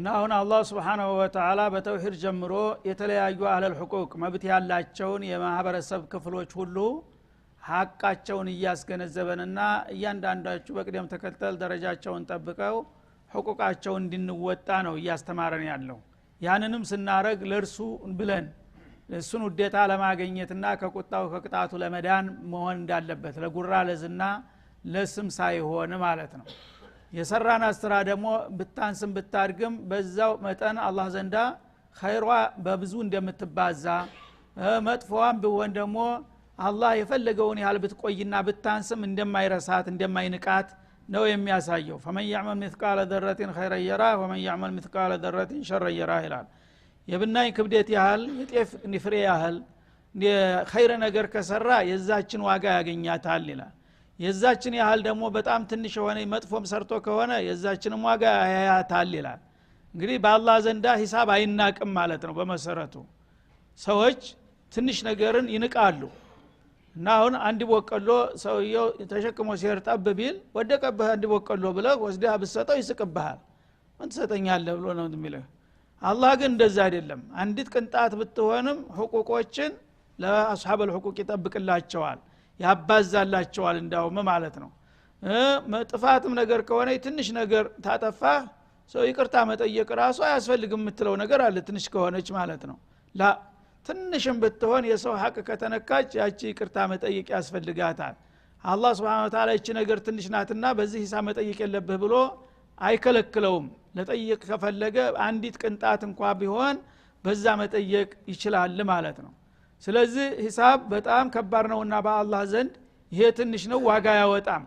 አሁን አላህ Subhanahu Wa Ta'ala በተውሂድ ጀምሮ የተለያዩ አህለል ሁቁቅ መብት ያላቸውን የማህበረሰብ ክፍሎች ሁሉ ሐቃቸውን እያስገነዘበንና እያንዳንዳቸው በቅደም ተከተል ደረጃቸውን ጠብቀው ሁቁቃቸውን እንድንወጣ ነው እያስተማረን ያለው። ያንንም ስናረግ ለርሱ ብለን እሱን ውዴታ ለማግኘትና ከቁጣው ከቅጣቱ ለመዳን መሆን እንዳለበት ለጉራ ለዝና ለስም ሳይሆን ማለት ነው። የሰራና ስራ ደግሞ ብታንስም ብታርግም በዛው መጠን አላህ ዘንዳ ኸይሯ በብዙ እንደምትባዛ መጥፎዋም ቢሆን ደግሞ አላህ የፈለገውን ያህል ብትቆይና ብታንስም እንደማይረሳት እንደማይንቃት ነው የሚያሳየው። فمن يعمل مثقال ذرة خيرا يره ومن يعمل مثقال ذرة شرا يره ይላል። የብናይ ክብደት ያህል የጤፍ ፍሬ ያህል ኸይር ነገር ከሰራ የዛችን ዋጋ ያገኛታል ይላል። የዛችን ያህል ደግሞ በጣም ትንሽ ሆነ መጥፎም ሰርቶ ከሆነ የዛችንም ዋጋ ያያታል ይላል። እንግዲህ በአላህ ዘንዳ ሂሳብ አይናቅም ማለት ነው። በመሰረቱ ሰዎች ትንሽ ነገርን ይንቃሉ እና አሁን አንድ ቦቀሎ ሰውየው ተሸክሞ ሲሄድ ጠብ ቢል ወደቀብህ አንድ ቦቀሎ ብለህ ወስደህ ብትሰጠው ይስቅብሃል። ምን ትሰጠኛለህ ብሎ ነው የሚለው። አላህ ግን እንደዛ አይደለም። አንዲት ቅንጣት ብትሆንም ሁቁቆችን ለአስሐበል ሁቁቅ ይጠብቅላቸዋል ያባዛላቸዋል እንዳውም ማለት ነው። ጥፋትም ነገር ከሆነ ትንሽ ነገር ታጠፋ ሰው ይቅርታ መጠየቅ ራሱ አያስፈልግም የምትለው ነገር አለ ትንሽ ከሆነች ማለት ነው። ላ ትንሽም ብትሆን የሰው ሐቅ ከተነካች ያቺ ይቅርታ መጠየቅ ያስፈልጋታል። አላህ Subhanahu Wa Ta'ala እቺ ነገር ትንሽ ናትና በዚህ ሂሳብ መጠየቅ የለብህ ብሎ አይከለክለውም። ለጠየቅ ከፈለገ አንዲት ቅንጣት እንኳን ቢሆን በዛ መጠየቅ ይችላል ማለት ነው። ስለዚህ ሂሳብ በጣም ከባድ ነውና በአላህ ዘንድ ይሄ ትንሽ ነው ዋጋ ያወጣም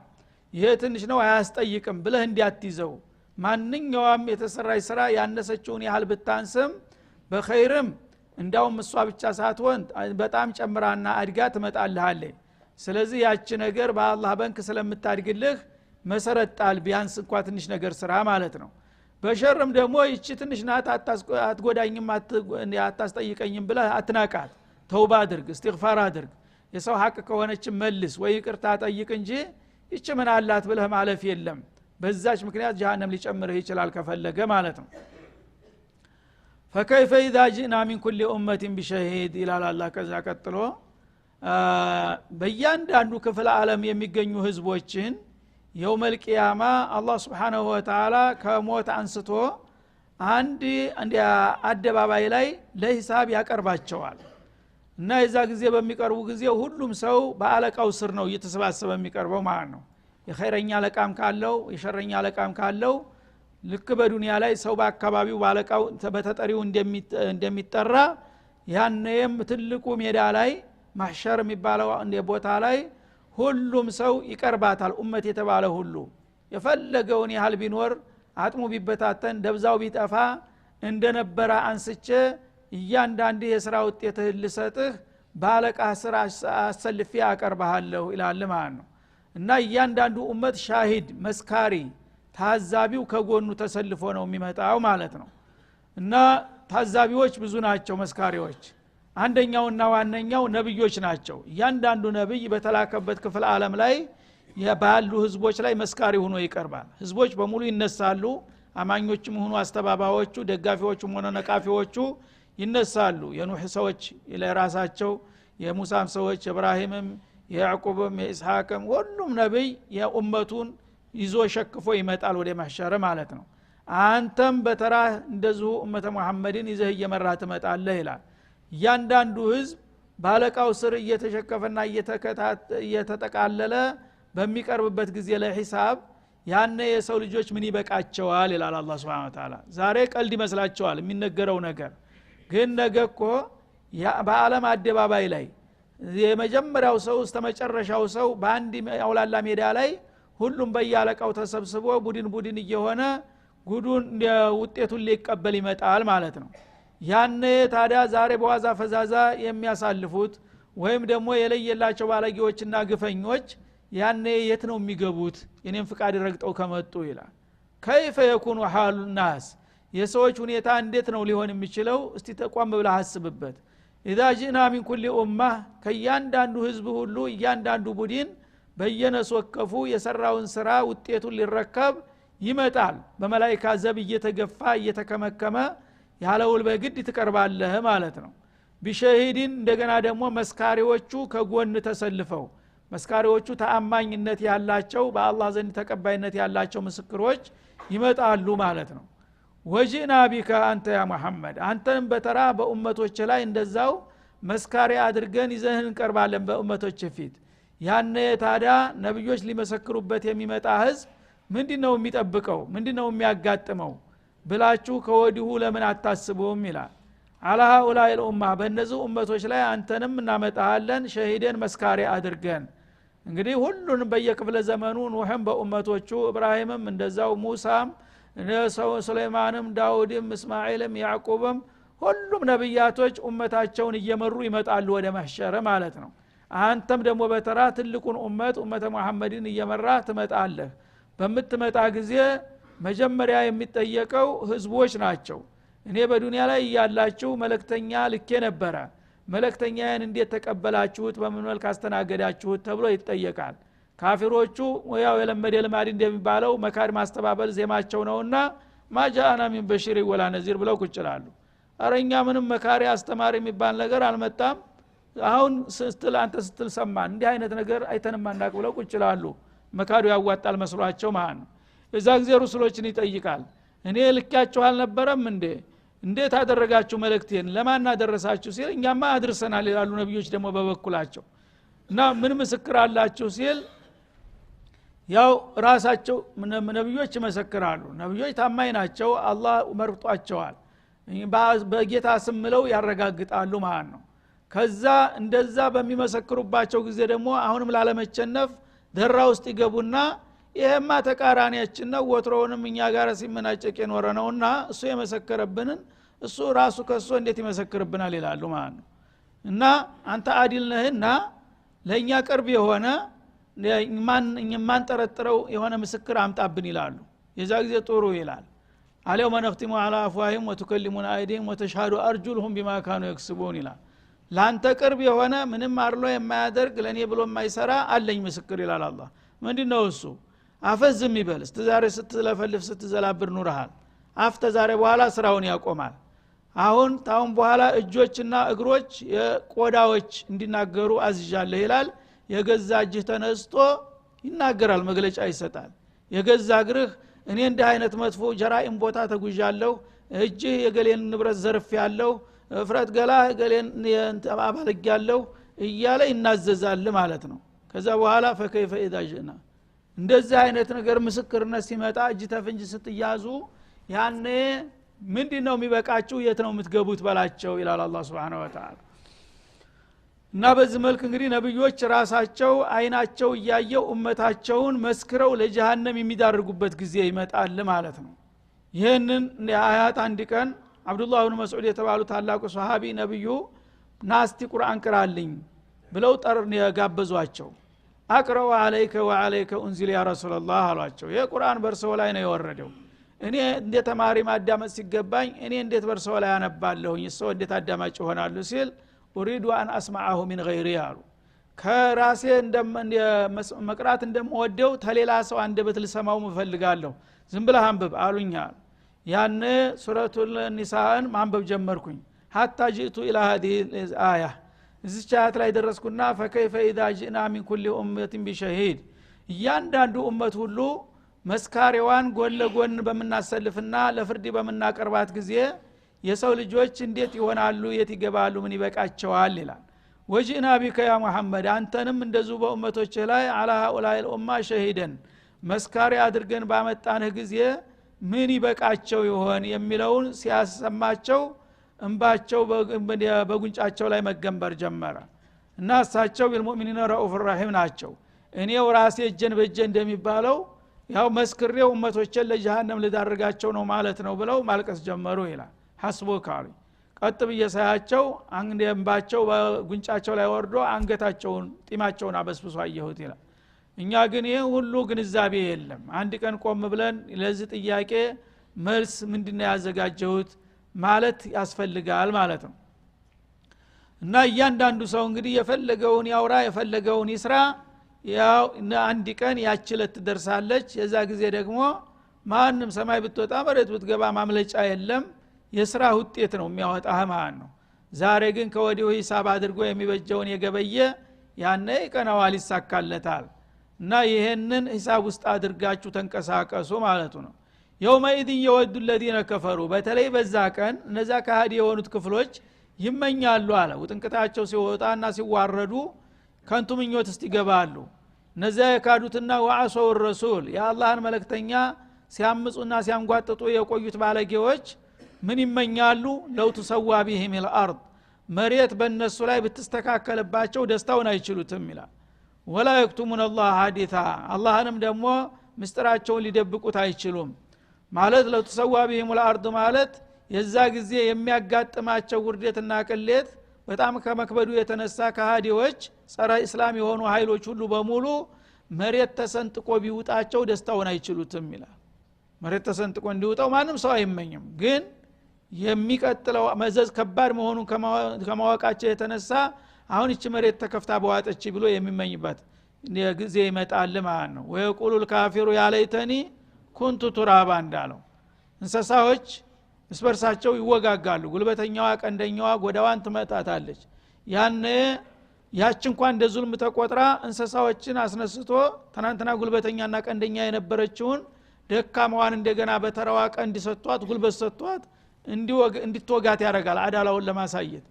ይሄ ትንሽ ነው አያስጠይቅም ብለህ እንዲያትይዘው። ማንኛውም የተሰራይ ስራ ያነሰችውን ያህል ብታንስም በኸይርም እንዳውም እሷ ብቻ ሳትሆን በጣም ጨምራና አድጋ ትመጣልሃለች። ስለዚህ ያቺ ነገር በአላህ ባንክ ስለምታድግልህ መሰረት ጣል ቢያንስ እንኳን ትንሽ ነገር ስራ ማለት ነው። በሸርም ደግሞ ይቺ ትንሽ ናት አትጎዳኝም አታስጠይቀኝም ብለህ አትናቃት። ተውባ አድርግ እስትግፋር አድርግ። የሰው ሐቅ ከሆነች መልስ ወይ ይቅርታ ጠይቅ እንጂ ይቺ ምን አላት ብለህ ማለፍ የለም። በዛች ምክንያት ጀሃነም ሊጨምርህ ይችላል ከፈለገ ማለት ነው። فكيف اذا جئنا من كل امه بشهيد الى الله ከዛ ቀጥሎ በእያንዳንዱ ክፍለ ዓለም የሚገኙ ህዝቦችን የውመል ቂያማ አላህ Subhanahu Wa Ta'ala ከሞት አንስቶ አንድ አደባባይ ላይ ለሂሳብ ያቀርባቸዋል። እና የዛ ጊዜ በሚቀርቡ ጊዜ ሁሉም ሰው በአለቃው ስር ነው እየተሰባሰበ የሚቀርበው ማለት ነው። የኸይረኛ አለቃም ካለው የሸረኛ አለቃም ካለው ልክ በዱንያ ላይ ሰው በአካባቢው ባለቃው በተጠሪው እንደሚጠራ ያንንም ትልቁ ሜዳ ላይ ማህሸር የሚባለው ቦታ ላይ ሁሉም ሰው ይቀርባታል። ኡመት የተባለ ሁሉ የፈለገውን ያህል ቢኖር አጥሙ ቢበታተን ደብዛው ቢጠፋ እንደነበረ አንስቼ እያንዳንዱ የሥራ ውጤትህ ልሰጥህ ባለቃ ስራ አሰልፊ አቀርባለሁ ይላል ማለት ነው። እና እያንዳንዱ ኡመት ሻሂድ መስካሪ ታዛቢው ከጎኑ ተሰልፎ ነው የሚመጣው ማለት ነው። እና ታዛቢዎች ብዙ ናቸው መስካሪዎች። አንደኛውና ዋነኛው ነብዮች ናቸው። እያንዳንዱ ነብይ በተላከበት ክፍለ ዓለም ላይ ባሉ ህዝቦች ላይ መስካሪ ሆኖ ይቀርባል። ህዝቦች በሙሉ ይነሳሉ። አማኞችም ሆኑ አስተባባዎቹ ደጋፊዎቹም ሆነ ነቃፊዎቹ ይነሳሉ። የኑህ ሰዎች ለራሳቸው የሙሳም ሰዎች የኢብራሂምም የያዕቆብም የኢስሐቅም ሁሉም ነብይ የኡመቱን ይዞ ሸክፎ ይመጣል ወደ ማህሸር ማለት ነው። አንተም በተራ እንደዚሁ ኡመተ መሐመድን ይዘህ እየመራህ ትመጣለህ ይላል። እያንዳንዱ ህዝብ ባለቃው ስር እየተሸከፈና እየተጠቃለለ በሚቀርብበት ጊዜ ለሂሳብ ያነ የሰው ልጆች ምን ይበቃቸዋል ይላል አላህ Subhanahu Wa Ta'ala። ዛሬ ቀልድ ይመስላቸዋል የሚነገረው ነገር ግን ነገኮ በአለም አደባባይ ላይ የመጀመሪያው ሰው እስከ መጨረሻው ሰው በአንድ አውላላ ሜዳ ላይ ሁሉም በያለቃው ተሰብስቦ ቡድን እየሆነ ጉዱን ውጤቱን ሊቀበል ይመጣል ማለት ነው። ያነ ታዲያ ዛሬ በዋዛ ፈዛዛ የሚያሳልፉት ወይም ደግሞ የለየላቸው ባለጌዎችና ግፈኞች ያነ የት ነው የሚገቡት የኔን ፍቃድ ረግጠው ከመጡ ይላል። كيف يكون حال الناس የሰዎች ሁኔታ እንዴት ነው ሊሆን የሚችለው? እስቲ ተቋም ብለህ አስብበት። اذا جئنا من كل امه ከያንዳንዱ ህዝብ ሁሉ ያንዳንዱ ቡድን በየነስ ወከፉ የሰራውን ስራ ውጤቱን ሊረከብ ይመጣል በመላእክት ዘብ እየተገፋ እየተከመከመ ያለውል በግድ ትቀርባለህ ማለት ነው ቢሸሂድን እንደገና ደግሞ መስካሪዎቹ ከጎን ተሰልፈው መስካሪዎቹ ተአማኝነት ያላቸው በአላህ ዘንድ ተቀባይነት ያላቸው ምስክሮች ይመጣሉ ማለት ነው ወጂና ቢካ አንተ ያ መሐመድ አንተም በተራ በኡመቶች ላይ እንደዛው መስካሪ አድርገን ይዘህን እንቀርባለን በኡመቶች ፊት ያነ ታዲያ ነብዮች ሊመሰክሩበት የሚመጣ ህዝብ ምንድነው የሚጠብቀው ምንድነው የሚያጋጥመው ብላችሁ ከወዲሁ ለምን አታስቡም ይላል አላ ኡላኢል ኡማ በእነዚህ ኡመቶች ላይ አንተንም እናመጣለን ሸሂደን መስካሪ አድርገን እንግዲህ ሁሉንም በየክፍለ ዘመኑ ኑህም በኡመቶቹ ኢብራሂምም እንደዛው ሙሳም ሱለይማንም ዳውድም እስማኤልም ያዕቆብም ሁሉም ነብያቶች ኡመታቸውን እየመሩ ይመጣሉ ወደ መህሸር ማለት ነው አንተም ደግሞ በተራ ትልቁን ኡመተ መሐመድን እየመራ ትመጣለህ በመትመጣ ጊዜ መጀመሪያ የሚጠየቀው ህዝቦች ናቸው እኔ በዱንያ ላይ ያላችሁ መለክተኛ ልኬ ነበረ መለክተኛን እንዴት ተቀበላችሁት በምን መልኩ አስተናገዳችሁት ተብሎ ይጠየቃል ካፊሮቹ ያው የለመደ ልማድ እንደሚባለው መካድ ማስተባበል ዜማቸው ነውና ማጃአና ሚን በሽሪ ወላ ነዚር ብለው ቁጭላሉ አረኛ ምንም መካሪ አስተማሪ የሚባል ነገር አልመጣም አሁን ስትል አንተ ስትል ሰማን እንዲህ አይነት ነገር አይተንም ማናቅ ብለው ቁጭላሉ መካዱ ያዋጣል መስሏቸው ማን እዛ ጊዜ ሩስሎችን ይጠይቃል እኔ ልካችሁ አልነበረም እንዴት አደረጋችሁ መልእክቴን ለማን አደረሳችሁ ሲል እኛማ አድርሰናል ይላሉ ነብዮች ደግሞ በበኩላቸው እና ምን ምስክር አላችሁ ሲል ያው ራሳቸው ነብዮች ይመሰክራሉ ነብዮች ታማኝ ናቸው አላህ መርጧቸዋል በጌታ ስምለው ያረጋግጣሉ ማለት ነው ከዛ እንደዛ በሚመሰክሩባቸው ጊዜ ደግሞ አሁንም ላለመቸነፍ ደራ ውስጥ ይገቡና ይሄማ ተቃራኒያችን ነው ወትሮውንም እኛ ጋር ሲመናጨቅ የኖረ ነውና እሱ የመሰከረብንን እሱ ራሱ ከሱ እንዴት ይመሰክርብናል ይላሉ ማለት ነው እና አንተ አዲል ነህና ለኛ ቅርብ የሆነ ማን ጠረጥረው የሆነ ምስክር አምጣብን ይላሉ የዛ ጊዜ ጥሩ ይላል አለውመ ነፍቲሙ አላ አፍዋሂም ወተከሊሙና አይዲም ወተሽሃዱ አርጁልሁም ቢማ ካኑ ይክስቡን ይላል ላንተ ቅርብ የሆነ ምንም አርሎ የማያደርግ ለኔ ብሎ የማይሰራ አለኝ ምስክር ይላል አላህ ምንድነው እሱ አፈዝም ይበል ዛሬ ስትለፈልፍ ስትዘላብር ኑርሃል አፍተ ዛሬ በኋላ ስራውን ያቆማል አሁን ታውን በኋላ እጆችና እግሮች የቆዳዎች እንዲናገሩ አዝዣለሁ ይላል የገዛ እጅህ ተነስቶ ይናገራል መግለጫ ይሰጣል የገዛ እግርህ እኔ እንደ አይነት መጥፎ ጀራኢም ቦታ ተጉዣለሁ እጅህ የገሌን ንብረት ዘርፍ ያለው ፍረት ገላ ገሌን አባልግ ያለው እያለ ይናዘዛል ማለት ነው ከዛ በኋላ ፈከይፈ ኢዳጅና እንደዚህ አይነት ነገር ምስክርነት ሲመጣ እጅ ተፍንጅ ስትያዙ ያኔ ምንድነው የሚበቃችሁ የት ነው የምትገቡት በላቸው ይላል አላህ Subhanahu Wa Ta'ala እና በዚህ መልኩ እንግዲህ ነብዮች ራሳቸው አይናቸው እያየው ኡመታቸውን መስክረው ለጀሃነም የሚዳርጉበት ጊዜ ይመጣል ማለት ነው ይሄንን አያት አንድ ቀን አብዱላህ ኢብኑ መስዑድ የተባሉ ታላቁ ሱሐቢ ነብዩ ናስቲ ቁርአን ቅራልኝ ብለው ጠርን ያጋበዟቸው አቅራው አለይከ ወአለይከ እንዚል ያ ረሱላህ አሏቸው የቁርአን በርሰው ላይ ነው የወረደው እኔ እንደ ተማሪ ማዳመጥ ሲገባኝ እኔ እንዴት በርሰው ላይ አነባለሁኝ እሱ እንዴት አዳማጭ ይሆናሉ ሲል ኡሪዱ አን አስማዐሁ ሚን ገይሪ ያሉ ከራሴ መቅራት እንደምወደው ተሌላ ሰው አንደበት ልሰማው መፈልጋለሁ ዝም ብለህ አንብብ አሉኛል ያነ ሱረቱል ኒሳን ማንበብ ጀመርኩኝ hatta jitu ila hadhihi al-aya እዚህ ቻት ላይ ደረስኩና ፈከይፈ ኢዛ ጂና ሚን ኩሊ ኡመቲን ቢሸሂድ እያንዳንዱ ኡመት ሁሉ መስካሪዋን ጎን ለጎን በመናሰልፍና ለፍርድ በመናቀርባት ጊዜ የሰው ልጆች እንዴት ይሆናሉ የት ይገባሉ ምን ይበቃቸዋል ይላል ወጂና ቢከ ያ መሐመድ አንተንም እንደዚሁ በኡመቶች ላይ አላ ኡላኢል ኡማ ሸሂደን መስካሪ አድርገን ባመጣንህ ጊዜ ምን ይበቃቸው ይሆን የሚለውን ሲያሰማቸው እንባቸው በጉንጫቸው ላይ መገንበር ጀመረ እና እሳቸው ቢልሙእሚኒና ረኡፍ ረሂም ናቸው እኔው ራሴ እጀን በእጀ እንደሚባለው ያው መስክሬው ኡመቶችን ለጀሃነም ልዳርጋቸው ነው ማለት ነው ብለው ማልቀስ ጀመሩ ይላል ሐስቡካሪ ቀጥ በየሳያቸው እንባቸው በጉንጫቸው ላይ ወርዶ አንገታቸውን ጢማቸውን አበስብሶ አየሁት ይላል እኛ ግን ይሄ ሁሉ ግንዛቤ የለም አንድ ቀን ቆም ብለን ለዚህ ጥያቄ መልስ ምንድነው ያዘጋጀሁት ማለት ያስፈልጋል ማለት ነው እና እያንዳንዱ ሰው እንግዲህ የፈለገውን ያውራ የፈለገውን ይስራ ያው አንድ ቀን ያችለት ትደርሳለች የዛ ጊዜ ደግሞ ማንም ሰማይ ብትወጣ መሬት ብትገባ ማምለጫ የለም የሥራ ውጤት ነው የሚያወጣህ ማለት ነው። ዛሬ ግን ከወዲሁ ሂሳብ አድርጎ የሚበጀውን የገበየ ያኔ ይቀናዋል ይሳካለታል። እና ይሄንን ሂሳብ ውስጥ አድርጋችሁ ተንቀሳቀሱ ማለቱ ነው። የውመኢድ የወዱ الذين كفروا በተለይ በዛ ቀን እነዛ ከሃዲ የሆኑት ክፍሎች ይመኛሉ አለ ውጥንቅታቸው ሲወጣና ሲዋረዱ ከንቱ ምኞት ውስጥ ይገባሉ። እነዛ የካዱትና ወአሰው الرسول የአላህን መልእክተኛ ሲያምጹና ሲያንጓጥጡ የቆዩት ባለጌዎች ምን ይመኛሉ? ለው ተሰዋ ቢሂም الارض መሬት በእነሱ ላይ ብትስተካከለባቸው ደስታውን አይችሉትም ይላል። ወላ يكتمون الله حديثا አላህንም ደግሞ ምስጥራቸውን ሊደብቁት አይችሉም ማለት ለው ተሰዋ ቢሂም الارض ማለት የዛ ጊዜ የሚያጋጥማቸው ውርደትና ቅሌት በጣም ከመክበዱ የተነሳ ከሃዲዎች ጸረ እስላም የሆኑ ኃይሎች ሁሉ በሙሉ መሬት ተሰንጥቆ ቢውጣቸው ደስታውን አይችሉትም ይላል። መሬት ተሰንጥቆ እንዲውጣው ማንም ሰው አይመኝም። ግን የሚቀጥለው መዘዝ ከባድ መሆኑን ከማወቃቸው የተነሳ አሁን እቺ መሬት ተከፍታ በዋጠች ብሎ የሚመኝበት ጊዜ ይመጣል ማለት ነው። ወይቁሉ الكافر يا ليتني كنت ترابا እንዳለው እንስሳዎች እስበርሳቸው ይወጋጋሉ። ጉልበተኛዋ ቀንደኛዋ ጎዳዋን ትመታታለች። ያኔ ያች እንኳን እንደ ዙልም ተቆጥራ እንስሳዎችን አስነስቶ ትናንትና ጉልበተኛና ቀንደኛ የነበረችውን ደካማዋን እንደገና በተራዋ ቀንድ ሰጥቷት ጉልበት ሰጥቷት እንዲትወጋት ያደርጋል አዳላውን ለማሳየት።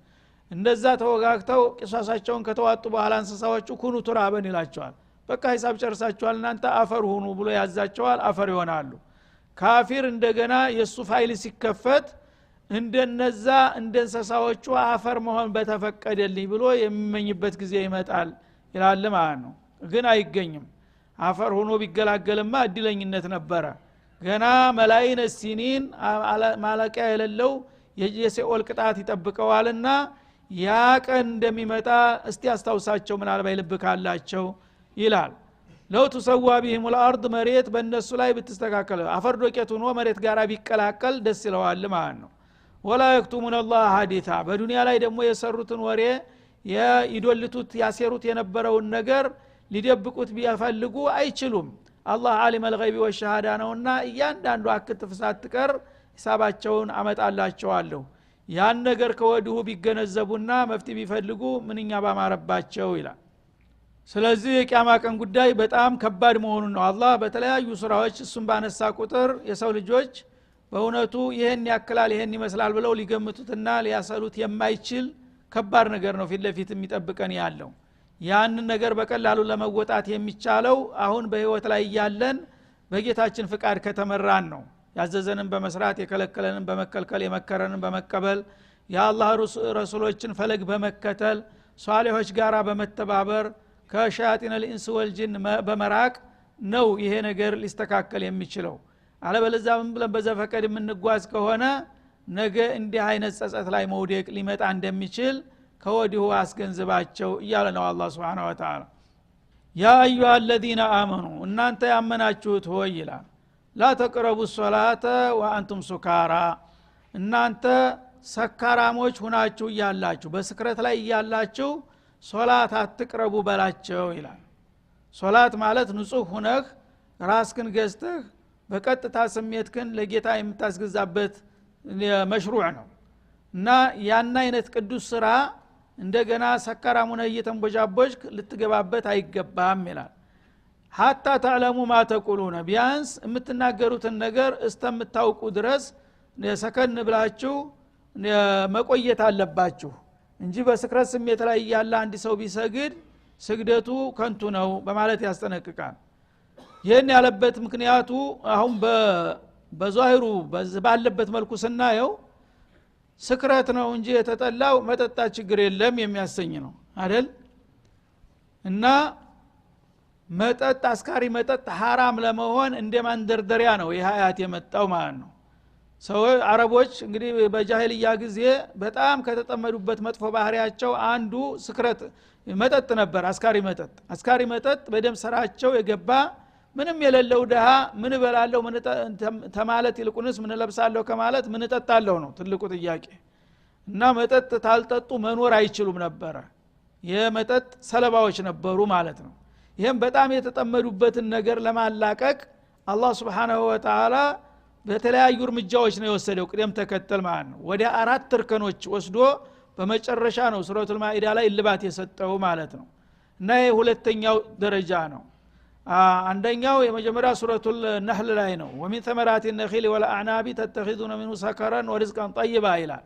እንደዛ ተወጋግተው ቂሳሳቸውን ከተዋጡ በኋላ እንስሳዎቹ ኩኑ ቱራበን ይላቸዋል። በቃ ሂሳብ ጨርሳቸዋል እናንተ አፈር ሁኑ ብሎ ያዛቸዋል። አፈር ይሆናሉ። ካፊር እንደገና የሱ ፋይል ሲከፈት እንደነዛ እንደንሰሳዎቹ አፈር መሆን በተፈቀደልኝ ብሎ የሚመኝበት ጊዜ ይመጣል ይላል ማለት ነው። ግን አይገኝም። አፈር ሆኖ ቢገላገልማ እድለኝነት ነበረ። ገና መላይነ ሲኒን ማለቂያ የሌለው የሲኦል ቅጣት ይጠብቀዋልና ያ ቀን እንደሚመጣ እስቲ አስታውሳቸው ምናልባት ልብ ካላቸው ይላል። ለው ተሰዋ ቢሂም الارض መሬት በእነሱ ላይ ብትስተካከለ አፈር ዶቄት ሆኖ መሬት ጋራ ቢቀላቀል ደስ ይለዋል ማለት ነው። ወላ يكتمون الله حديثا በዱንያ ላይ ደግሞ የሰሩትን ወሬ ይዶልቱት ያሰሩት የነበረውን ነገር ሊደብቁት ቢፈልጉ አይችሉም። አላህ ዓሊም الغيب والشهاده ነውና እያንዳንዱ አክትፍ ሳትቀር ሂሳባቸውን አመጣላቸዋለሁ። ያን ነገር ከወዲሁ ቢገነዘቡና መፍትሄ ቢፈልጉ ምንኛ ባማረባቸው ይላል። ስለዚህ የቂያማ ቀን ጉዳይ በጣም ከባድ መሆኑን ነው አላህ በተለያዩ ሱራዎች እሱን ባነሳ ቁጥር የሰው ልጆች በእውነቱ ይሄን ያክላል ይሄን ይመስላል ብለው ሊገምቱትና ሊያሰሉት የማይችል ከባድ ነገር ነው ፊት ለፊት የሚጠብቀን ያለው። ያን ነገር በቀላሉ ለመወጣት የሚቻለው አሁን በህይወት ላይ ያለን በጌታችን ፍቃድ ከተመራን ነው። ያዘዘንን በመስራት የከለከለንን በመከልከል የመከረንን በመቀበል የአላህ ረሱሎችን ፈለግ በመከተል ሷሊሆች ጋራ በመተባበር ከሸያጢን الانس والجن በመራቅ ነው ይሄ ነገር ሊስተካከል የሚችለው። አለበለዚያ ምን ብለን በዘፈቀድ የምንጓዝ ከሆነ ነገ እንዲህ አይነት ጸጸት ላይ መውደቅ ሊመጣ እንደሚችል ከወዲሁ አስገንዝባቸው እያለ ነው አላህ Subhanahu Wa Ta'ala። ያ አዩሃ الذين آمنوا እናንተ ያመናችሁት ሆይ ይላል ላ ተቅረቡ الصلاة وانتم سكارى እናንተ ሰካራሞች ሆናችሁ ያላችሁ በስክረት ላይ ያላችሁ ሶላት አትቅረቡ በላቸው ይላል። ሶላት ማለት ንጹህ ሆነህ ራስክን ገዝተህ በቀጥታ ስሜትክን ለጌታ የምታስገዛበት መሽሩዕ ነው እና ያን አይነት ቅዱስ ስራ እንደገና ሰካራሙን እየተንቦጃቦጅ ልትገባበት አይገባም ይላል። ሐታ ተዕለሙ ማ ተቁሉነ ቢያንስ የምትናገሩትን ነገር እስተምታውቁ ድረስ ሰከን ብላችሁ መቆየት አለባችሁ እንጂ በስክረት ስሜት ላይ ያለ አንድ ሰው ቢሰግድ ስግደቱ ከንቱ ነው በማለት ያስጠነቅቃል። ይሄን ያለበት ምክንያቱ አሁን በዛሂሩ ባለበት መልኩ ስናየው ስክረት ነው እንጂ የተጠላው መጠጣ ችግር የለም የሚያሰኝ ነው አይደል? እና መጠጥ አስካሪ መጠጥ حرام ለመሆን እንደማንደርደሪያ ነው ይህ አያት የመጣው ማለት ነው። ሰው አረቦች እንግዲህ በጃሂልያ ጊዜ በጣም ከተጠመዱበት መጥፎ ባህሪያቸው አንዱ ስክረት መጠጥ ነበር። አስካሪ መጠጥ በደም ሰራቸው የገባ ምንም የሌለው ደሃ ምን በላለው ምን ተማለት ይልቁንስ ምን ለብሳለሁ ከማለት ምን ጠጣለሁ ነው ትልቁ ጥያቄ። እና መጠጥ ታልጠጡ መኖር አይችሉም ነበር። የመጠጥ ሰለባዎች ነበሩ ማለት ነው። ይሄም በጣም የተጠመዱበትን ነገር ለማላቀቅ አላህ Subhanahu Wa Ta'ala በተለያዩ እርምጃዎች ነው የወሰደው ቅደም ተከተል ማለት ነው ወደ 4 እርከኖች ወስዶ በመጨረሻ ነው ሱረቱል ማኢዳ ላይ ልባት የሰጠው ማለት ነው እና የሁለተኛው ደረጃ ነው አንደኛው የመጀመሪያ ሱረቱል ነህል ላይ ነው ወሚን ተመራቲ النخيل والأعناب تتخذون منه سكرا ورزقا طيبا ይላል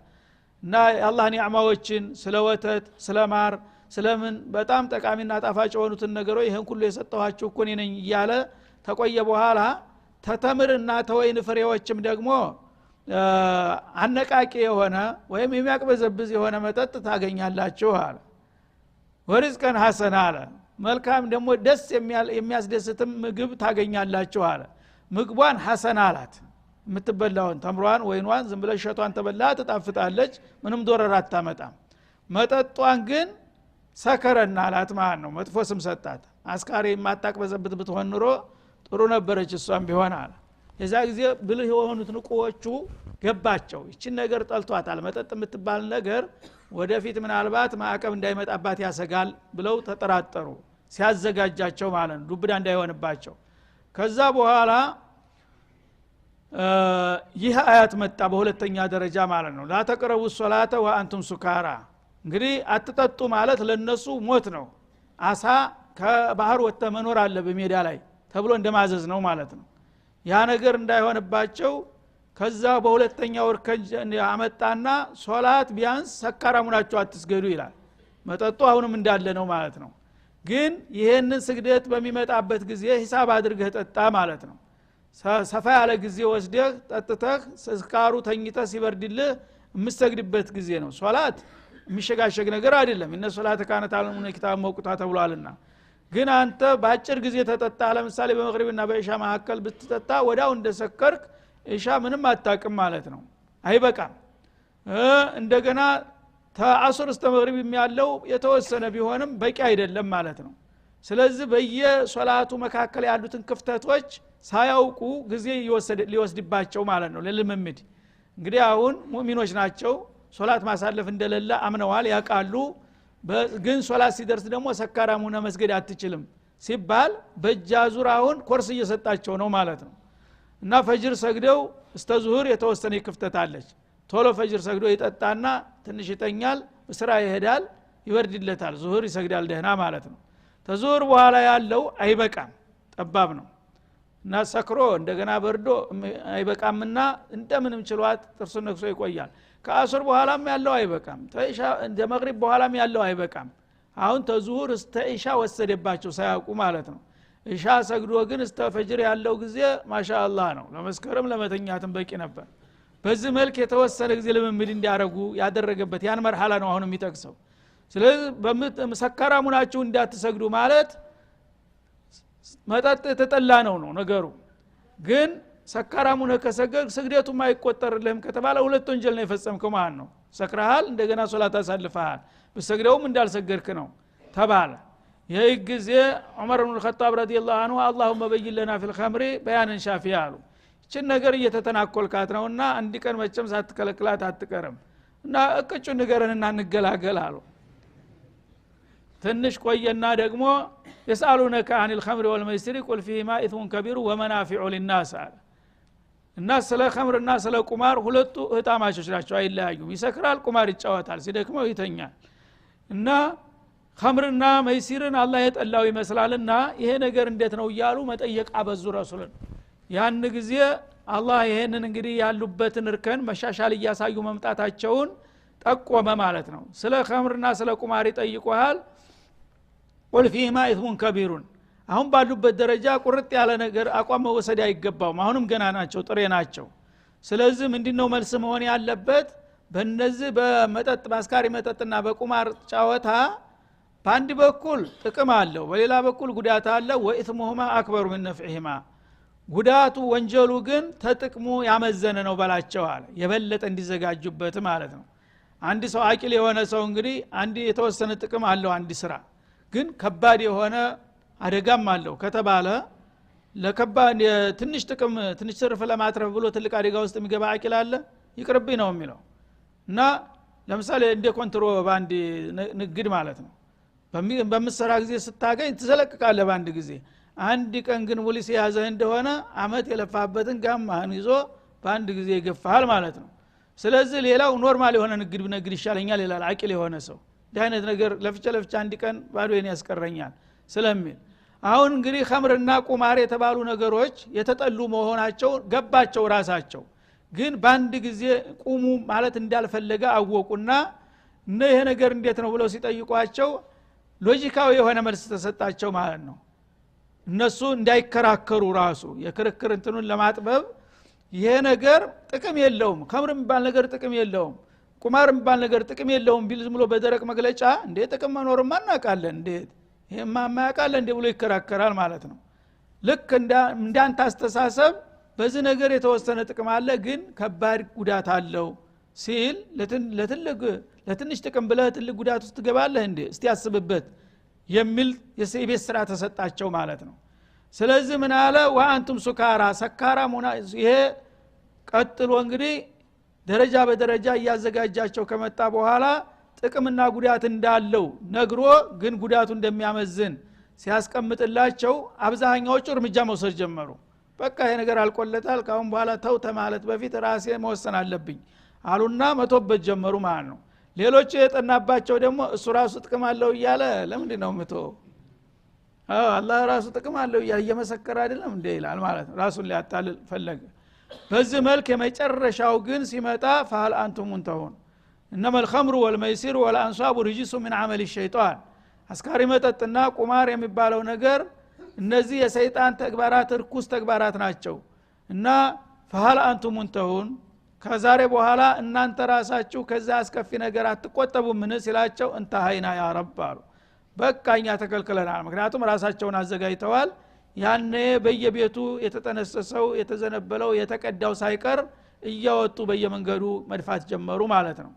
እና የአላህ ኒዕማዎችን ስለወተት ስለማር ስለምን በጣም ጠቃሚና ጣፋጭ የሆኑትን ነገሮች ይሄን ሁሉ የሰጠኋችሁ እኮ ነኝ እያለ ተቆየ በኋላ ተተምርና ተወይን ፍሬዎችም ደግሞ አነቃቂ የሆነ ወይም የሚያቅበዘብዝ የሆነ መጠጥ ታገኛላችሁ አለ ወርዝቀን ሐሰና አለ መልካም ደግሞ ደስ የሚያስደስትም ምግብ ታገኛላችሁ አለ ምግቧን ሐሰና አላት የምትበላውን ተምሯን ወይኗን ዝም ብለሽ ሸቷን ተበላ ተጣፍጣለች ምንም ዶረር አታመጣም መጠጧን ግን ሰከረና አላት ማለት ነው መጥፎ ስም ሰጣት አስካሪ ማጣቅበዘብት ብትሆን ኑሮ ጥሩ ነበረች እሷም ቢሆን አለ የዛ ጊዜ ብልህ የሆኑት ንቁዎቹ ገባቸው ይችን ነገር ጠልቷታል መጠጥ የምትባል ነገር ወደፊት ምናልባት ማዕቀብ እንዳይመጣባት ያሰጋል ብለው ተጠራጠሩ ሲያዘጋጃቸው ማለት ነው ዱብዳ እንዳይሆንባቸው ከዛ በኋላ ይህ አያት መጣ በሁለተኛ ደረጃ ማለት ነው ላተቀረቡ ሶላተ ወአንቱም ሱካራ እንግዲህ አትጠጡ ማለት ለነሱ ሞት ነው አሳ ከባህር ወጥተ መኖር አለ በሜዳ ላይ ተብሎ እንደማዘዝ ነው ማለት ነው ያ ነገር እንዳይሆንባቸው ከዛ በሁለተኛው እርከን አመጣና ሶላት ቢያንስ ሰካራሙናቸው አትስገዱ ይላል መጠጡ አሁንም እንዳለ ነው ማለት ነው ግን ይሄንን ስግደት በሚመጣበት ጊዜ ሂሳብ አድርገህ ጠጣ ማለት ነው ሰፋ ያለ ጊዜ ወስደህ ጠጥተህ ስካሩ ተኝተህ ሲበርድልህ የምትሰግድበት ጊዜ ነው ሶላት የሚሸጋሸግ ነገር አይደለም እነ ሶላት ካነት አለሙነ ኪታብ መውቁታ ተብሏልና ግን አንተ በአጭር ጊዜ ተጠጣ ለምሳሌ በመግሪብና በኢሻ መካከል ብትጠጣ ወዳው እንደሰከርክ ኢሻ ምንም አታቅም ማለት ነው አይበቃም እንደገና ተአሱር እስከ መግሪብ የሚያለው የተወሰነ ቢሆንም በቂ አይደለም ማለት ነው ስለዚህ በየሶላቱ መካከል ያሉትን ክፍተቶች ሳያውቁ ጊዜ ሊወስድባቸው ማለት ነው ለልምምድ እንግዲህ አሁን ሙእሚኖች ናቸው ሶላት ማሳለፍ እንደሌለ አምነዋል ያቃሉ ግን ሶላት ሲደርስ ደግሞ ሰካራሙና መስገድ አትችልም ሲባል በጃዙር አሁን ኮርስ እየሰጣቸው ነው ማለት ነው እና ፈጅር ሰግደው እስከ ዙሁር የተወሰነ ክፍተት አለች ቶሎ ፈጅር ሰግዶ ይጠጣና ትንሽ ይተኛል ስራ ይሄዳል ይወርድለታል ዙሁር ይሰግዳል ደህና ማለት ነው ተዙሁር በኋላ ያለው አይበቃም ጠባብ ነው እና ሰክሮ እንደገና በርዶ አይበቃምና እንደምንም ችሏት ጥርሱ ነክሶ ይቆያል ከአሱር በኋላም ያለው አይበቃም ተኢሻ እንደ መግሪብ በኋላም ያለው አይበቃም አሁን ተዙሁር እስከ ኢሻ ወሰደባቸው ሳያውቁ ማለት ነው ኢሻ ሰግዶ ግን እስከ ፈጅር ያለው ጊዜ ማሻአላህ ነው ለመስከረም ለመተኛትም በቂ ነበር በዚህ መልክ የተወሰነ ጊዜ ለምምድ እንዲያረጉ ያደረገበት ያን መርሐላ ነው አሁን የሚጠቅሰው ስለዚህ በመሰከራሙናችሁ እንዳትሰግዱ ማለት መጠጥ ተጠላ ነው ነገሩ ግን ሰካራሙነ ከሰገድ ስግደቱም አይቆጠርልህም ከተባለ ሁለት ወንጀል ነው የፈጸምከው ማለት ነው ሰክራሃል እንደገና ሶላት አሳልፈሃል በሰግደውም እንዳልሰገድክ ነው ተባለ ይህ ጊዜ ዑመር ኢብኑ الخطاب ረዲየላሁ ዐንሁ اللهم بين لنا في الخمر بيانا شافيا አሉ እቺን ነገር እየተተናኮልካት ነውና አንድ ቀን መጨም ሳትከለክላት አትቀርም እና እቅጩ ንገረንና እንገላገል አሉ ትንሽ ቆየና ደግሞ يسالونك عن الخمر والميسر قل فيهما اثم كبير ومنافع للناس እና ስለ ኸምርና ስለ ቁማር ሁለቱ እህታማቾች ናቸው አይለያዩም ይሰክራል ቁማር ይጫወታል ሲደክመው ይተኛል እና ኸምርና መይሲርን አላህ የጠላው ይመስላልና ይሄ ነገር እንዴት ነው ይያሉ መጠየቅ አበዙ ረሱልን ያን ጊዜ አላህ ይሄንን እንግዲህ ያሉበትን እርከን መሻሻል እያሳዩ መምጣታቸውን ጠቆመ ማለት ነው ስለ ኸምርና ስለ ቁማር ይጠይቁሃል قل فيهما اثم كبير አሁን ባሉበት ደረጃ ቁርጥ ያለ ነገር አቋም መወሰድ አይገባውም አሁንም ገና ናቸው ጥሬ ናቸው ስለዚህ ምንድነው መልስ መሆን ያለበት በእነዚህ በመጠጥ ማስካሪ መጠጥና በቁማር ጫወታ በአንድ በኩል ጥቅም አለው በሌላ በኩል ጉዳት አለው ወኢስሙሁማ አክበሩ من نفعهما ጉዳቱ ወንጀሉ ግን ተጥቅሙ ያመዘነ ነው በላቸው አለ የበለጠ እንዲዘጋጁበት ማለት ነው አንድ ሰው አቂል የሆነ ሰው እንግዲህ አንድ የተወሰነ ጥቅም አለው አንድ ስራ ግን ከባድ የሆነ አደጋም አለው ከተባለ ለከባድ ትንሽ ጥቅም ትንሽ ትርፍ ለማትረፍ ብሎ ትልቅ አደጋ ውስጥ የሚገባ አቂል አለ ይቅርብኝ ነው የሚለው እና ለምሳሌ እንደ ኮንትሮ ባንድ ንግድ ማለት ነው በመሰራ ጊዜ ስታገኝ ትዘለቅቃለህ ባንድ ጊዜ አንድ ቀን ግን ፖሊስ ያዘህ እንደሆነ አመት የለፋበትን ጋማህን ይዞ በአንድ ጊዜ ይገፋል ማለት ነው። ስለዚህ ሌላው ኖርማል የሆነ ንግድ ብነግድ ይሻለኛል ይላል አቂል የሆነ ሰው። እንዲህ አይነት ነገር ለፍጨ አንድ ቀን ባዶዬን ያስቀረኛል ስለሚል አሁን እንግዲህ ኸምርና ቁማር የተባሉ ነገሮች የተጠሉ መሆናቸው ገባቸው ራሳቸው። ግን በአንድ ጊዜ ቁሙ ማለት እንዳልፈለገ አወቁና ይሄ ነገር እንዴት ነው ብለው ሲጠይቋቸው ሎጂካዊ የሆነ መልስ ተሰጣቸው ማለት ነው። እነሱ እንዳይከራከሩ ራሱ የክርክር እንትኑን ለማጥበብ ይሄ ነገር ጥቅም የለውም፣ ኸምር የሚባል ነገር ጥቅም የለውም፣ ቁማር የሚባል ነገር ጥቅም የለውም ቢል ዝም ብሎ በደረቅ መግለጫ እንዴ ጥቅም መኖርማ እናውቃለን እንዴት ይሄማ ማያውቃለን እንዴ ብሎ ይከራከራል ማለት ነው። ልክ እንዳንተ አስተሳሰብ በዚህ ነገር የተወሰነ ጥቅም አለ ግን ከባድ ጉዳት አለው ሲል ለትንሽ ጥቅም ብለህ ትልቅ ጉዳት ውስጥ ትገባለህ እንዴ እስቲ ያስብበት የሚል የቤት ስራ ተሰጣቸው ማለት ነው። ስለዚህ ምን አለ ወአንቱም ሱካራ ሰካራ ይሄ ቀጥሎ እንግዲህ ደረጃ በደረጃ እያዘጋጃቸው ከመጣ በኋላ ጥቅምና ጉዳት እንዳለው ነግሮ ግን ጉዳቱ እንደሚያመዝን ሲያስቀምጥላቸው አብዛኛዎቹ እርምጃ መውሰድ ጀመሩ። በቃ ይሄ ነገር አልቆለታል ካሁን በኋላ ተው ተማለት በፊት ራሴ መወሰን አለብኝ አሉና መቶበት ጀመሩ ማለት ነው። ሌሎቹ የጠናባቸው ደግሞ እሱ ራሱ ጥቅም አለው እያለ ለምንድን ነው ምቶ አላህ ራሱ ጥቅም አለው እያለ እየመሰከረ አይደለም እንዴ ይላል ማለት ነው። ራሱን ሊያታልል ፈለገ። በዚህ መልክ የመጨረሻው ግን ሲመጣ فهل انتم منتهون انما الخمر والميسر والانصاب رجس من عمل الشيطان አስካሪ መጠጥና ቁማር የሚባለው ነገር እነዚህ የሰይጣን ተግባራት ርኩስ ተግባራት ናቸው እና فهل انتم منتهون ከዛሬ በኋላ እናንተ ራሳችሁ ከዛ አስከፊ ነገር አትቆጠቡ ምን ሲላቸው እንተሃይና ያ ረብ አሉ። በቃኛ ተከልክለናል። ምክንያቱም ራሳቸውን አዘጋጅተዋል። ያኔ በየቤቱ የተጠነሰሰው የተዘነበለው የተቀዳው ሳይቀር እያወጡ በየመንገዱ መድፋት ጀመሩ ማለት ነው።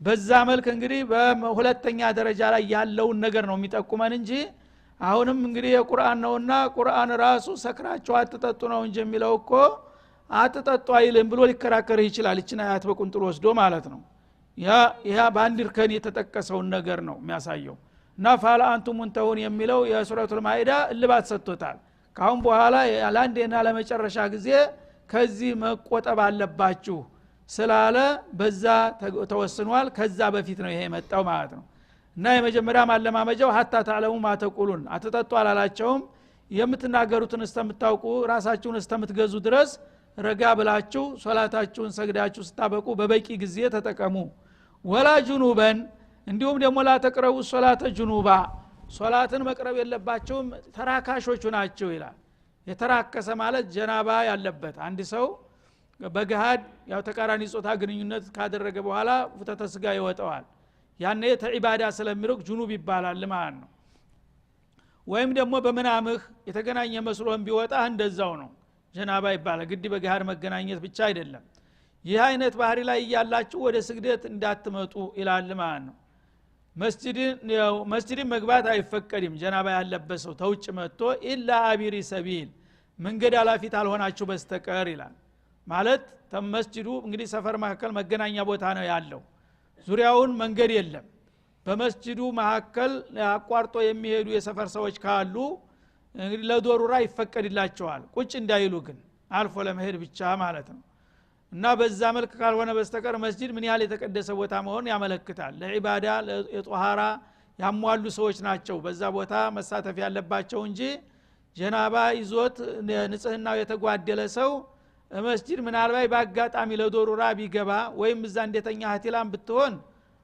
በዛ መልክ እንግዲህ በሁለተኛ ደረጃ ላይ ያለውን ነገር ነው የሚጠቁመን እንጂ አሁንም እንግዲህ የቁርአን ነውና ቁርአን ራሱ ሰክራችሁ አትጠጡ ነው እንጂ የሚለው እኮ አትጠጡ አይልም ብሎ ሊከራከር ይችላል። እቺን አያት በቁንጥር ወስዶ ማለት ነው። ያ በአንድ እርከን የተጠቀሰውን ነገር ነው የሚያሳየው። እና فهل انتم منتهون የሚለው የሱረቱል ማኢዳ እልባት ሰጥቶታል። ካሁን በኋላ ለአንዴና ለመጨረሻ ጊዜ ከዚህ መቆጠብ አለባችሁ ስላለ በዛ ተወስኗል። ከዛ በፊት ነው ይሄ የመጣው ማለት ነው። እና የመጀመሪያ ማለማመጃው hatta تعلموا ما تقولون አትጠጡ አላላቸውም። የምትናገሩትን እስከምታውቁ ራሳችሁን እስከምትገዙ ድረስ ረጋ ብላችሁ ሶላታችሁን ሰግዳችሁ ስታበቁ በበቂ ጊዜ ተጠቀሙ። ወላ ጁኑበን እንዲሁም ደግሞ ላተቅረቡ ሶላተ ጁኑባ ሶላትን መቅረብ የለባቸውም ተራካሾቹ ናቸው ይላል። የተራከሰ ማለት ጀናባ ያለበት አንድ ሰው በገሃድ ያው ተቃራኒ ጾታ ግንኙነት ካደረገ በኋላ ፍተተ ስጋ ይወጣዋል። ያኔ ተዒባዳ ስለሚርቅ ጁኑብ ይባላል ማለት ነው። ወይም ደግሞ በመናምህ የተገናኘ መስሎን ቢወጣ እንደዛው ነው ጀናባ ይባላል። ግድ በገሃድ መገናኘት ብቻ አይደለም። ይህ አይነት ባህሪ ላይ ያላችሁ ወደ ስግደት እንዳትመጡ ይላል ማለት ነው። መስጂድን መግባት አይፈቀድም ጀናባ ያለበት ሰው ተውጭ መጥቶ ኢላ አቢሪ ሰቢል መንገድ አላፊት አልሆናችሁ በስተቀር ይላል። ማለት መስጂዱ እንግዲህ ሰፈር መካከል መገናኛ ቦታ ነው ያለው። ዙሪያውን መንገድ የለም። በመስጂዱ መካከል አቋርጦ የሚሄዱ የሰፈር ሰዎች ካሉ እንግዲህ ለዶሩራ ይፈቀድላቸዋል ቁጭ እንዳይሉ ግን አልፎ ለመሄድ ብቻ ማለት ነው። እና በዛ መልክ ካልሆነ በስተቀር መስጂድ ምን ያህል የተቀደሰ ቦታ መሆን ያመለክታል። ለዒባዳ ለጧሃራ ያሟሉ ሰዎች ናቸው በዛ ቦታ መሳተፍ ያለባቸው እንጂ ጀናባ ይዞት ንጽህናው የተጓደለ ሰው መስጂድ ምናልባት በአጋጣሚ ለዶሩራ ቢገባ ወይም እዛ እንደተኛ ሀቲላም ብትሆን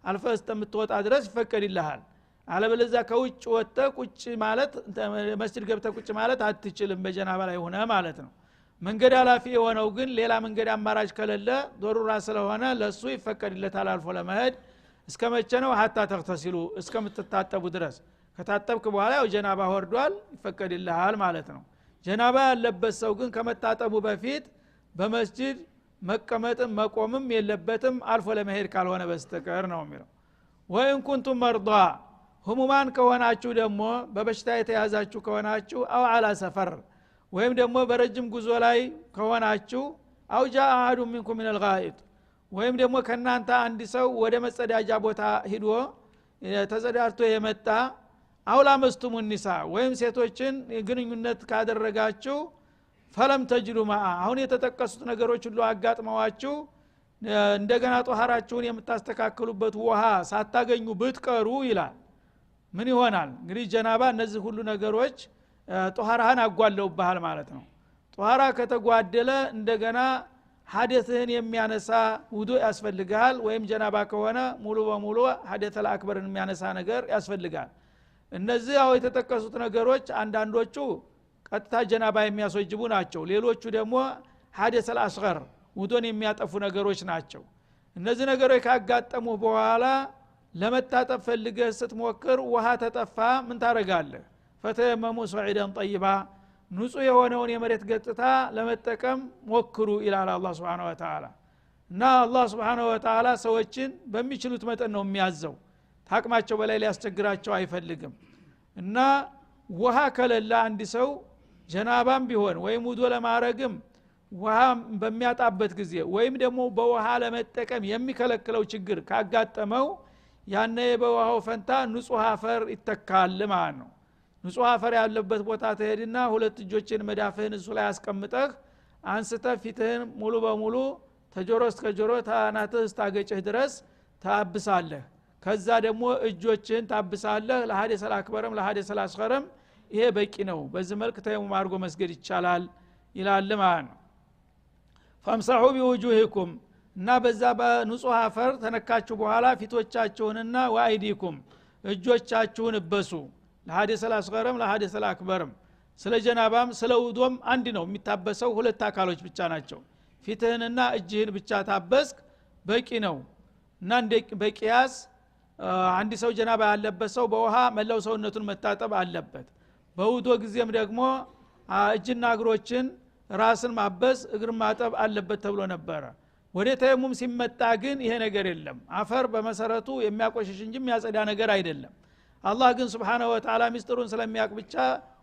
አልፈስ ተምትወጣ ድረስ ይፈቀድልሃል። አለበለዚያ ከውጭ ወጥተ ቁጭ ማለት መስጂድ ገብተ ቁጭ ማለት አትችልም በጀናባ ላይ ሆነ ማለት ነው። መንገድ አላፊ የሆነው ግን ሌላ መንገድ አማራጭ ከሌለ ዶሩራ ስለሆነ ለሱ ይፈቀድለታል አልፎ ለመሄድ። እስከመቼ ነው? ሀታ ተግተሲሉ እስከምትታጠቡ ድረስ። ከታጠብክ በኋላ ያው ጀናባ ወርዷል ይፈቀድልሃል ማለት ነው። ጀናባ ያለበት ሰው ግን ከመታጠቡ በፊት በመስጂድ መቀመጥም መቆምም የለበትም አልፎ ለመሄድ ካልሆነ በስተቀር ነው የሚለው። ወይን ኩንቱም መርዷ ህሙማን ከሆናችሁ ደግሞ በበሽታ የተያዛችሁ ከሆናችሁ አው አላ ሰፈር ወይም ደግሞ በረጅም ጉዞ ላይ ከሆናችሁ አው ጃአ አሐዱ ሚንኩም ሚነል ጋኢጥ ወይም ደግሞ ከናንተ አንድ ሰው ወደ መጸዳጃ ቦታ ሂዶ ተጸዳድቶ የመጣ አውላ መስቱሙ ኒሳ ወይም ሴቶችን ግንኙነት ካደረጋችሁ ፈለም ተጅዱ ማአ አሁን የተጠቀሱት ነገሮች ሁሉ አጋጥመዋችሁ እንደገና ጧሃራችሁን የምታስተካክሉበት ውሃ ሳታገኙ ብትቀሩ ይላል ምን ይሆናል እንግዲህ ጀናባ እነዚህ ሁሉ ነገሮች ጧሃራህን አጓለውብሃል ማለት ነው ጧሃራ ከተጓደለ እንደገና ሐደስህን የሚያነሳ ውዱእ ያስፈልጋል ወይም ጀናባ ከሆነ ሙሉ በሙሉ ሐደተል አክበርን የሚያነሳ ነገር ያስፈልጋል እነዚህ አው የተጠቀሱት ነገሮች አንዳንዶቹ ቀጥታ ጀናባ የሚያስወጅቡ ናቸው ሌሎቹ ደግሞ ሐደሰል አስገር ውዱእን የሚያጠፉ ነገሮች ናቸው እነዚህ ነገሮች ካጋጠሙ በኋላ ለመታጠብ ፈልገህ ስትሞክር ውሃ ተጠፋ ምን ታረጋለህ ፈተየመሙ ሱዒደን ጠይባ ንጹህ የሆነውን የመሬት ገጽታ ለመጠቀም ሞክሩ ኢላላ አላህ Subhanahu Wa Ta'ala እና አላህ Subhanahu Wa Ta'ala ሰዎችን በሚችሉት መጠን ነው የሚያዘው ታቅማቸው በላይ ሊያስቸግራቸው አይፈልግም እና ውሃ ከለላ አንድ ሰው ጀናባም ቢሆን ወይም ውዱእ ለማረግም ውሃ በሚያጣበት ጊዜ ወይም ደግሞ በውሃ ለመጠቀም የሚከለክለው ችግር ካጋጠመው ያነ በውሃው ፈንታ ንጹህ አፈር ይተካል ማለት ነው ንጹህ አፈር ያለበት ቦታ ተሄድና ሁለት እጆችን መዳፍህን እሱ ላይ አስቀምጠህ አንስተህ ፊትህን ሙሉ በሙሉ ተጆሮ እስከ ጆሮ ታናትህ እስታገጭህ ድረስ ታብሳለህ ከዛ ደግሞ እጆችን ታብሳለህ ለሐዲሰል አክበርም ለሐዲሰል አስገርም ይሄ በቂ ነው በዚህ መልኩ ተየሙም አድርጎ መስገድ ይቻላል ይላል ማለት ነው ፈምሰሑ ቢውጁሂኩም እና በዛ በንጹህ አፈር ተነካችሁ በኋላ ፊቶቻችሁንና ወአይዲኩም እጆቻችሁን እበሱ ለሐዲሰል አስገርም ለሐዲሰል አክበርም ስለ ጀናባም ስለ ውዱእም አንድ ነው የሚታበሰው ሁለት አካሎች ብቻ ናቸው ፊትህንና እጅህን ብቻ ታበስክ በቂ ነው እና በቂያስ አንድ ሰው ጀናባ ያለበት ሰው በውሃ መላው ሰውነቱን መታጠብ አለበት በውዱእ ጊዜም ደግሞ እጅና እግሮችን ራስን ማበስ እግር ማጠብ አለበት ተብሎ ነበር ወደ ተየሙም ሲመጣ ግን ይሄ ነገር የለም አፈር በመሰረቱ የሚያቆሽሽ እንጂ የሚያጸዳ ነገር አይደለም አላህ ግን Subhanahu Wa Ta'ala ሚስጥሩን ስለሚያውቅ ብቻ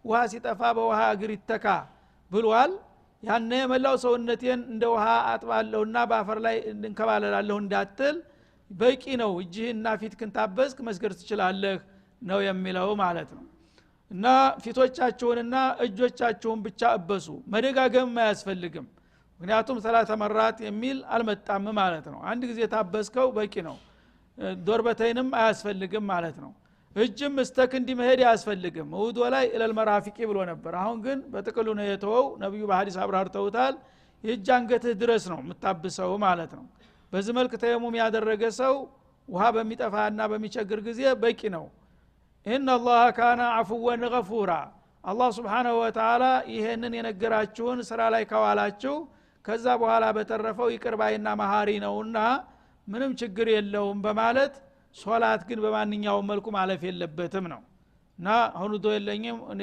ውሃ ሲጠፋ በውሃ እግር ይተካ ብሏል ያነ መላው ሰውነቴን እንደ ውሃ አጥባለሁና በአፈር ላይ እንከባለላለሁ እንዳትል በቂ ነው እጅህና ፊትክን ታበስክ መስገድ ትችላለህ ነው የሚለው ማለት ነው እና ፊቶቻችሁንና እጆቻችሁን ብቻ እበሱ መደጋገም አያስፈልግም ምክንያቱም ሰላተ መራት የሚል አልመጣም ማለት ነው አንድ ጊዜ ታበስከው በቂ ነው ዶርበተይንም አያስፈልግም ማለት ነው እጅም እስተክንዲ መሄድ አያስፈልግም ውዱእ ላይ ኢለል መራፊቂ ብሎ ነበር አሁን ግን በጥቅሉ ነው የተወው ነብዩ በሐዲስ አብራርተውታል የእጅ አንገትህ ድረስ ነው የምታብሰው ማለት ነው በዚህ መልኩ ተየሙም ያደረገ ሰው ውሃ በሚጠፋና በሚቸግር ጊዜ በቂ ነው ኢነ አላህ ካነ አፍወን ገፉራ አላህ Subhanahu Wa Ta'ala ይሄንን የነገራችሁን ስራ ላይ ካዋላችሁ ከዛ በኋላ በተረፈው ይቅርባይና መሐሪ ነውና ምንም ችግር የለውም በማለት ሶላት ግን በማንኛውም መልኩ ማለፍ የለበትም ነው እና አሁን ዶ የለኝም እኔ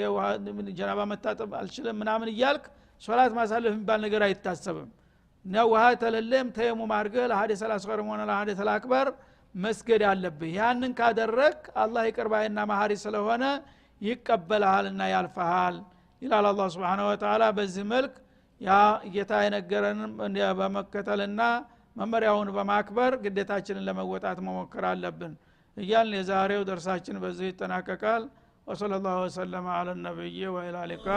ጀናባ መታጠብ አልችልም ምናምን ይያልክ ሶላት ማሳለፍ የሚባል ነገር አይታሰብም ነው ውሃ ተለለም ተየሙም አድርገህ ለሐዲሰል አስገርም ሆነ ለሐዲሰል አክበር መስገድ አለብህ ያንን ካደረክ አላህ ይቅርባይና መሐሪ ስለሆነ ይቀበልሃልና ያልፈሃል ይላል አላህ Subhanahu Wa Ta'ala በዚህ መልክ ያ ጌታ የነገረንን በመከተልና መመሪያውን በማክበር ግዴታችንን ለመወጣት መሞከር አለብን እያልን የዛሬው ደርሳችን በዚህ ይጠናቀቃል ወሰለላሁ ዐለ ነብይ ወኢላ ሊቃ